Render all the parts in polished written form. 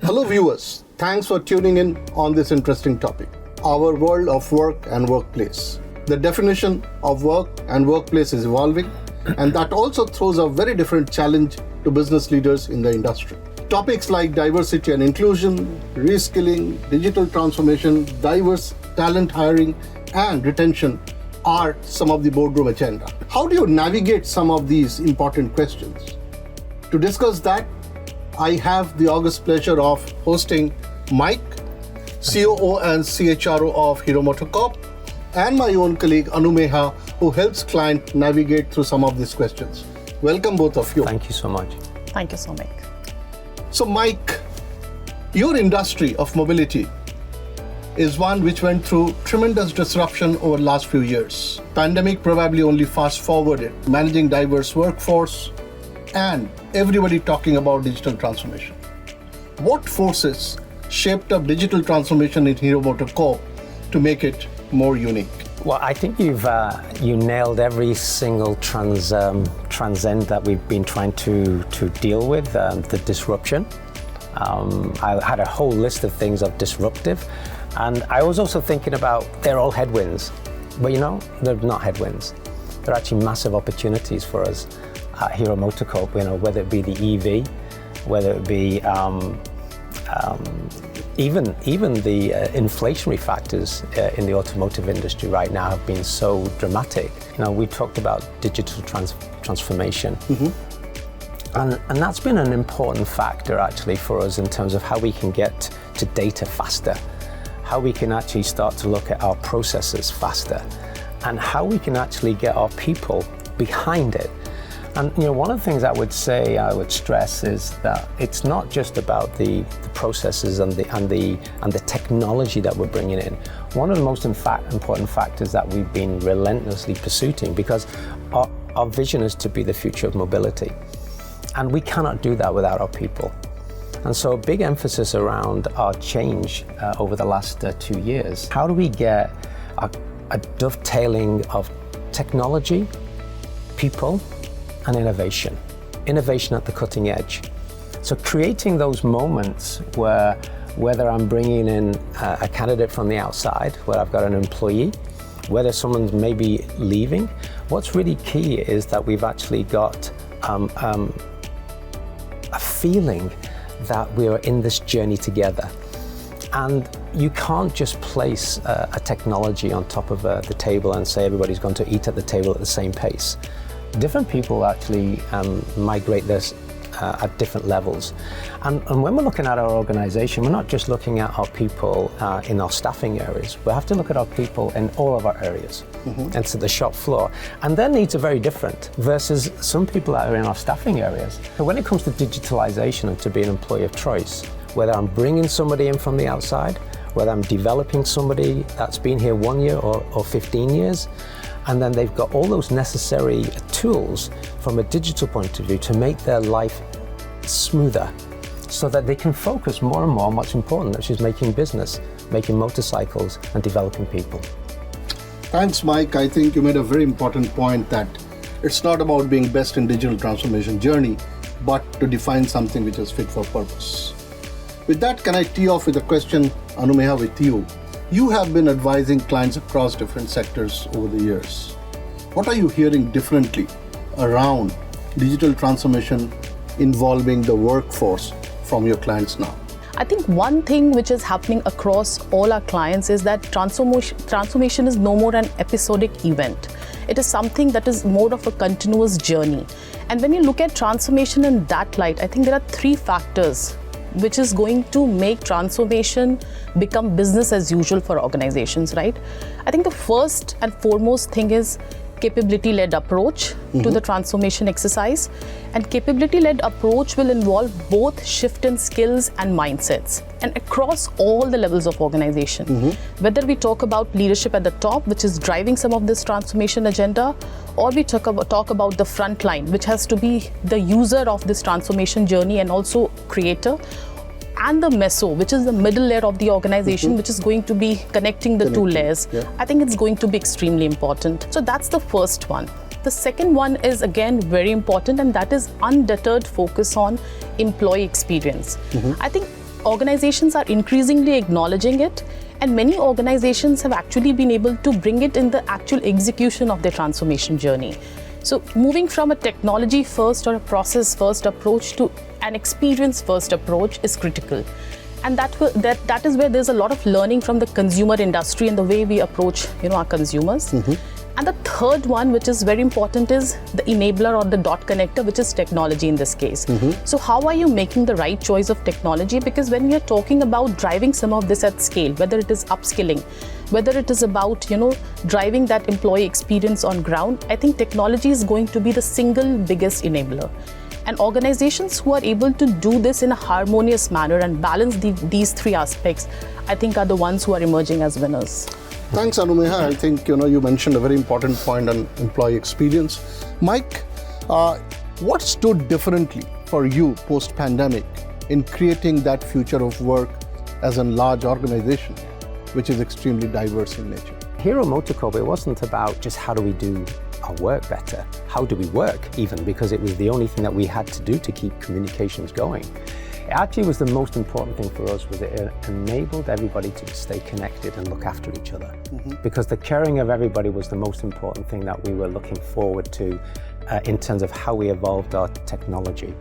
Hello viewers, thanks for tuning in on this interesting topic, our world of work and workplace. The definition of work and workplace is evolving, and that also throws a very different challenge to business leaders in the industry. Topics like diversity and inclusion, reskilling, digital transformation, diverse talent hiring, and retention are some of the boardroom agenda. How do you navigate some of these important questions? To discuss that, I have the august pleasure of hosting Mike, COO and CHRO of Hero MotoCorp, and my own colleague Anumeha, who helps clients navigate through some of these questions. Welcome both of you. Thank you so much. Thank you so much. So Mike, your industry of mobility is one which went through tremendous disruption over the last few years. Pandemic probably only fast forwarded, managing diverse workforce and everybody talking about digital transformation. What forces shaped up digital transformation in Hero MotoCorp to make it more unique? Well, I think you nailed every single transcend that we've been trying to deal with, the disruption. I had a whole list of things of disruptive, and I was also thinking about they're all headwinds, but they're not headwinds. They're actually massive opportunities for us at Hero MotoCorp, whether it be the EV, whether it be even the inflationary factors in the automotive industry right now have been so dramatic. We talked about digital transformation, and that's been an important factor actually for us in terms of how we can get to data faster, how we can actually start to look at our processes faster, and how we can actually get our people behind it. And one of the things I would stress is that it's not just about the processes and the technology that we're bringing in. One of the most important factors that we've been relentlessly pursuing, because our vision is to be the future of mobility, and we cannot do that without our people. And so a big emphasis around our change over the last 2 years. How do we get a dovetailing of technology, people, and innovation at the cutting edge. So creating those moments where, whether I'm bringing in a candidate from the outside, where I've got an employee, whether someone's maybe leaving, what's really key is that we've actually got a feeling that we are in this journey together. And you can't just place a technology on top of the table and say everybody's going to eat at the table at the same pace. Different people actually migrate this at different levels. And when we're looking at our organization, we're not just looking at our people in our staffing areas. We have to look at our people in all of our areas, and to the shop floor. And their needs are very different versus some people that are in our staffing areas. So when it comes to digitalization and to be an employee of choice, whether I'm bringing somebody in from the outside, whether I'm developing somebody that's been here 1 year or 15 years, and then they've got all those necessary tools from a digital point of view to make their life smoother so that they can focus more and more on what's important, which is making business, making motorcycles, and developing people. Thanks, Mike. I think you made a very important point that it's not about being best in digital transformation journey, but to define something which is fit for purpose. With that, can I tee off with a question, Anumeha, with you? You have been advising clients across different sectors over the years. What are you hearing differently around digital transformation involving the workforce from your clients now? I think one thing which is happening across all our clients is that transformation is no more an episodic event. It is something that is more of a continuous journey. And when you look at transformation in that light, I think there are 3 factors which is going to make transformation become business as usual for organizations, right? I think the first and foremost thing is capability-led approach to the transformation exercise. And capability-led approach will involve both shift in skills and mindsets, and across all the levels of organization. Whether we talk about leadership at the top, which is driving some of this transformation agenda, or we talk about the front line, which has to be the user of this transformation journey and also creator, and the meso, which is the middle layer of the organization, which is going to be connecting the 2 layers. I think it's going to be extremely important. So that's the first one. The second one is again very important, and that is undeterred focus on employee experience. I think organizations are increasingly acknowledging it, and many organizations have actually been able to bring it in the actual execution of their transformation journey. So moving from a technology first or a process first approach to an experience first approach is critical. And that is where there's a lot of learning from the consumer industry and the way we approach our consumers. And the third one, which is very important, is the enabler or the dot connector, which is technology in this case. So how are you making the right choice of technology? Because when you're talking about driving some of this at scale, whether it is upskilling, whether it is about driving that employee experience on ground, I think technology is going to be the single biggest enabler. And organizations who are able to do this in a harmonious manner and balance these three aspects, I think are the ones who are emerging as winners. Thanks, Anumeha. I think you mentioned a very important point on employee experience. Mike, what stood differently for you post-pandemic in creating that future of work as a large organization, which is extremely diverse in nature? Hero MotoCorp, it wasn't about just how do we do our work better, how do we work even, because it was the only thing that we had to do to keep communications going. It actually was the most important thing for us, was it enabled everybody to stay connected and look after each other. Because the caring of everybody was the most important thing that we were looking forward to in terms of how we evolved our technology.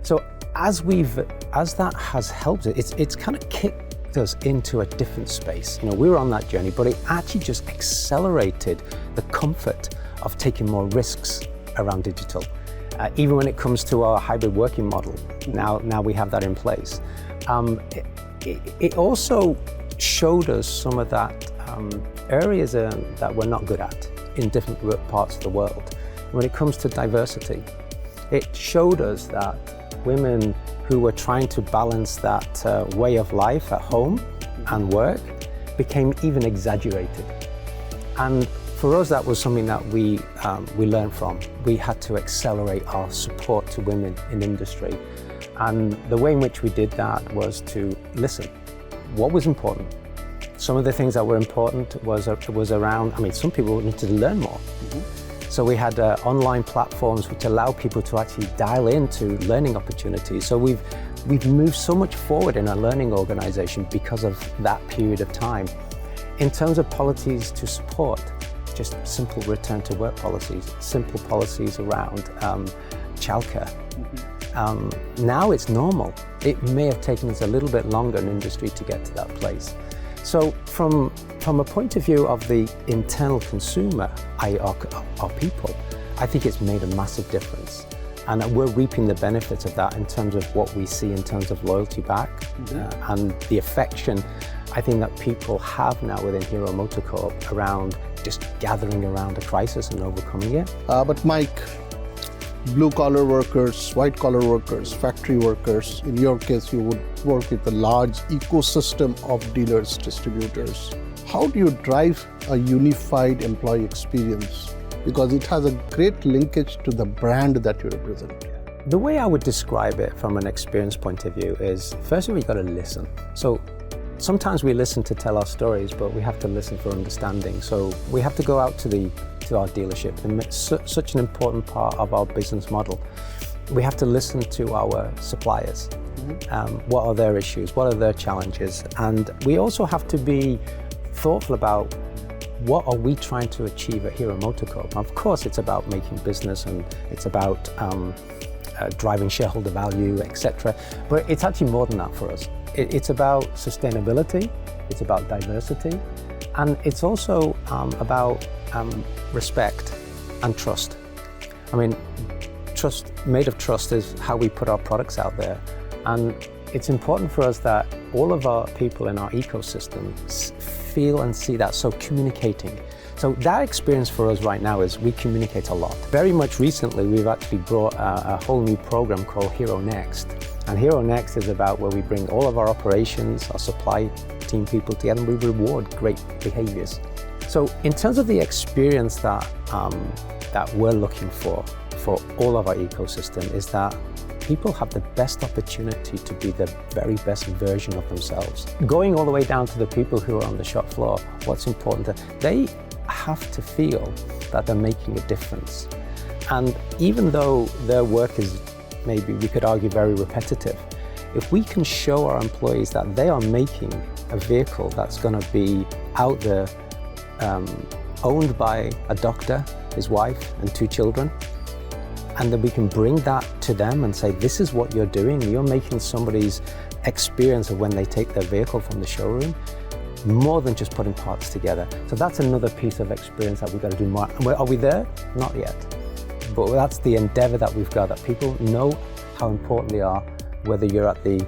So as that has helped, it's kind of kicked us into a different space. We were on that journey, but it actually just accelerated the comfort of taking more risks around digital. Even when it comes to our hybrid working model, now we have that in place. It also showed us some of that areas that we're not good at in different parts of the world. When it comes to diversity, it showed us that women who were trying to balance that way of life at home and work became even exaggerated. And for us, that was something that we learned from. We had to accelerate our support to women in industry. And the way in which we did that was to listen. What was important? Some of the things that were important was around, some people needed to learn more. So we had online platforms which allow people to actually dial into learning opportunities. So we've moved so much forward in our learning organization because of that period of time. In terms of policies to support, just simple return to work policies, simple policies around childcare. Now it's normal. It may have taken us a little bit longer in industry to get to that place. So from a point of view of the internal consumer, our people, I think it's made a massive difference. And we're reaping the benefits of that in terms of what we see in terms of loyalty back and the affection I think that people have now within Hero MotoCorp around just gathering around a crisis and overcoming it. But Mike, blue-collar workers, white-collar workers, factory workers, in your case you would work with a large ecosystem of dealers, distributors. How do you drive a unified employee experience? Because it has a great linkage to the brand that you represent. The way I would describe it from an experience point of view is, first of all, you've got to listen. So sometimes we listen to tell our stories, but we have to listen for understanding. So we have to go out to our dealership, and it's such an important part of our business model. We have to listen to our suppliers. What are their issues? What are their challenges? And we also have to be thoughtful about what are we trying to achieve at Hero MotoCorp. Of course, it's about making business and it's about driving shareholder value, etc. But it's actually more than that for us. It's about sustainability, it's about diversity, and it's also about respect and trust. I mean, trust, made of trust is how we put our products out there. And it's important for us that all of our people in our ecosystem feel and see that, so communicating. So that experience for us right now is we communicate a lot. Very much recently, we've actually brought a whole new program called Hero Next. And Hero Next is about where we bring all of our operations, our supply team people together, and we reward great behaviors. So in terms of the experience that we're looking for all of our ecosystem, is that people have the best opportunity to be the very best version of themselves. Going all the way down to the people who are on the shop floor, what's important, they have to feel that they're making a difference. And even though their work is maybe, we could argue, very repetitive, if we can show our employees that they are making a vehicle that's going to be out there, owned by a doctor, his wife, and 2 children, and that we can bring that to them and say, this is what you're doing. You're making somebody's experience of when they take their vehicle from the showroom more than just putting parts together. So that's another piece of experience that we've got to do more. And are we there? Not yet. But that's the endeavor that we've got, that people know how important they are, whether you're at the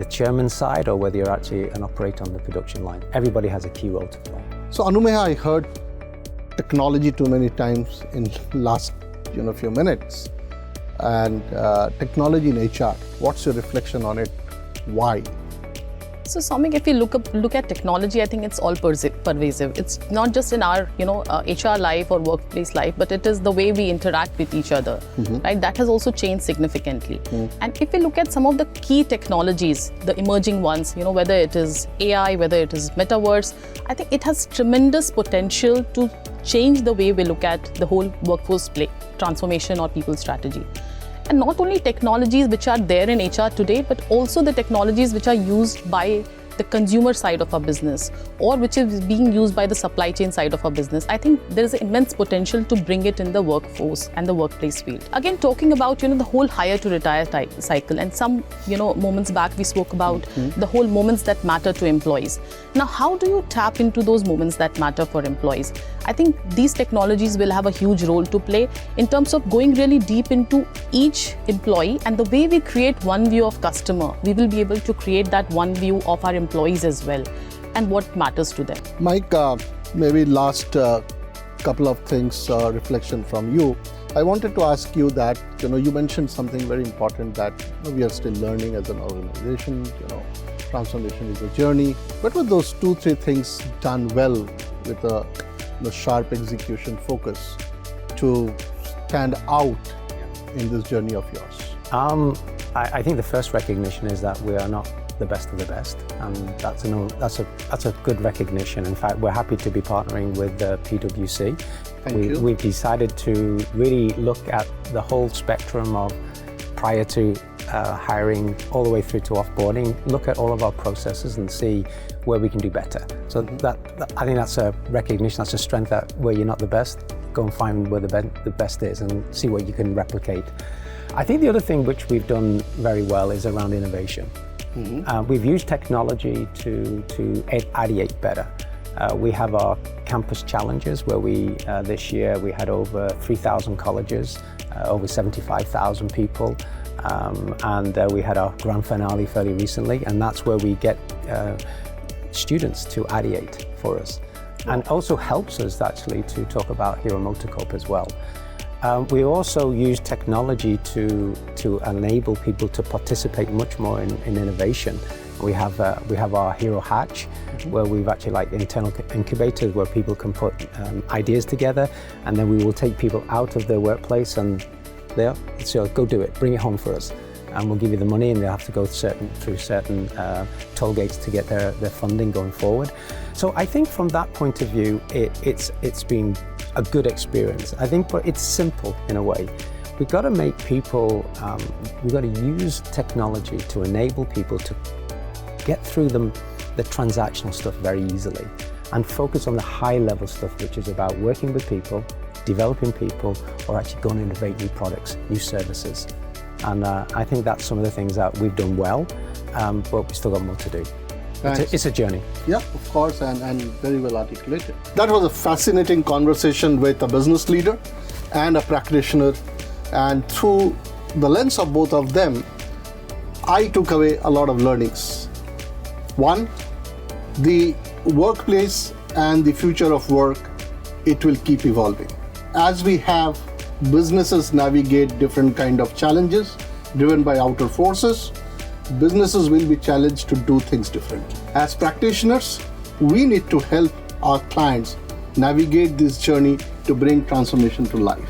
chairman's side or whether you're actually an operator on the production line. Everybody has a key role to play. So Anumeha, I heard technology too many times in last few minutes, and technology in HR. What's your reflection on it? Why? So Soumik, if you look at technology, I think it's all pervasive. It's not just in our HR life or workplace life, but it is the way we interact with each other, right? That has also changed significantly. And if you look at some of the key technologies, the emerging ones, whether it is AI, whether it is metaverse, I think it has tremendous potential to change the way we look at the whole workforce transformation or people strategy. And not only technologies which are there in HR today, but also the technologies which are used by the consumer side of our business, or which is being used by the supply chain side of our business. I think there is immense potential to bring it in the workforce and the workplace field. Again, talking about the whole hire to retire cycle, and some moments back we spoke about the whole moments that matter to employees. Now, how do you tap into those moments that matter for employees? I think these technologies will have a huge role to play in terms of going really deep into each employee, and the way we create one view of customer, we will be able to create that one view of our employees as well, and what matters to them. Mike, maybe last couple of things, reflection from you. I wanted to ask you that, you mentioned something very important, that we are still learning as an organization, transformation is a journey. What were those 2-3 things done well with a sharp execution focus to stand out in this journey of yours? I think the first recognition is that we are not the best of the best, and that's a good recognition. In fact, we're happy to be partnering with PwC. We've decided to really look at the whole spectrum of prior to hiring all the way through to offboarding, look at all of our processes and see where we can do better. So that I think that's a recognition, that's a strength, that where you're not the best, go and find where the best is and see what you can replicate. I think the other thing which we've done very well is around innovation. We've used technology to ideate better. We have our campus challenges where this year we had over 3,000 colleges, over 75,000 people, and we had our grand finale fairly recently, and that's where we get students to ideate for us, and also helps us actually to talk about here at MotoCorp as well. We also use technology to enable people to participate much more in innovation. We have our Hero Hatch, where we've actually like internal incubators where people can put ideas together, and then we will take people out of their workplace and so go do it, bring it home for us, and we'll give you the money, and they'll have to go through certain toll gates to get their funding going forward. So I think from that point of view, it's been a good experience. I think, but it's simple in a way. We've got to make people, we've got to use technology to enable people to get through the transactional stuff very easily and focus on the high level stuff, which is about working with people, developing people, or actually going to innovate new products, new services. And I think that's some of the things that we've done well, but we've still got more to do. It's a journey. Yeah, of course, and very well articulated. That was a fascinating conversation with a business leader and a practitioner, and through the lens of both of them, I took away a lot of learnings. One, the workplace and the future of work, it will keep evolving. As we have businesses navigate different kind of challenges driven by outer forces, businesses will be challenged to do things differently. As practitioners, we need to help our clients navigate this journey to bring transformation to life.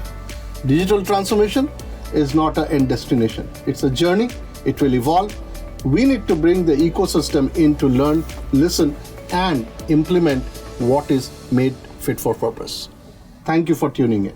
Digital transformation is not an end destination. It's a journey. It will evolve. We need to bring the ecosystem in to learn, listen, and implement what is made fit for purpose. Thank you for tuning in.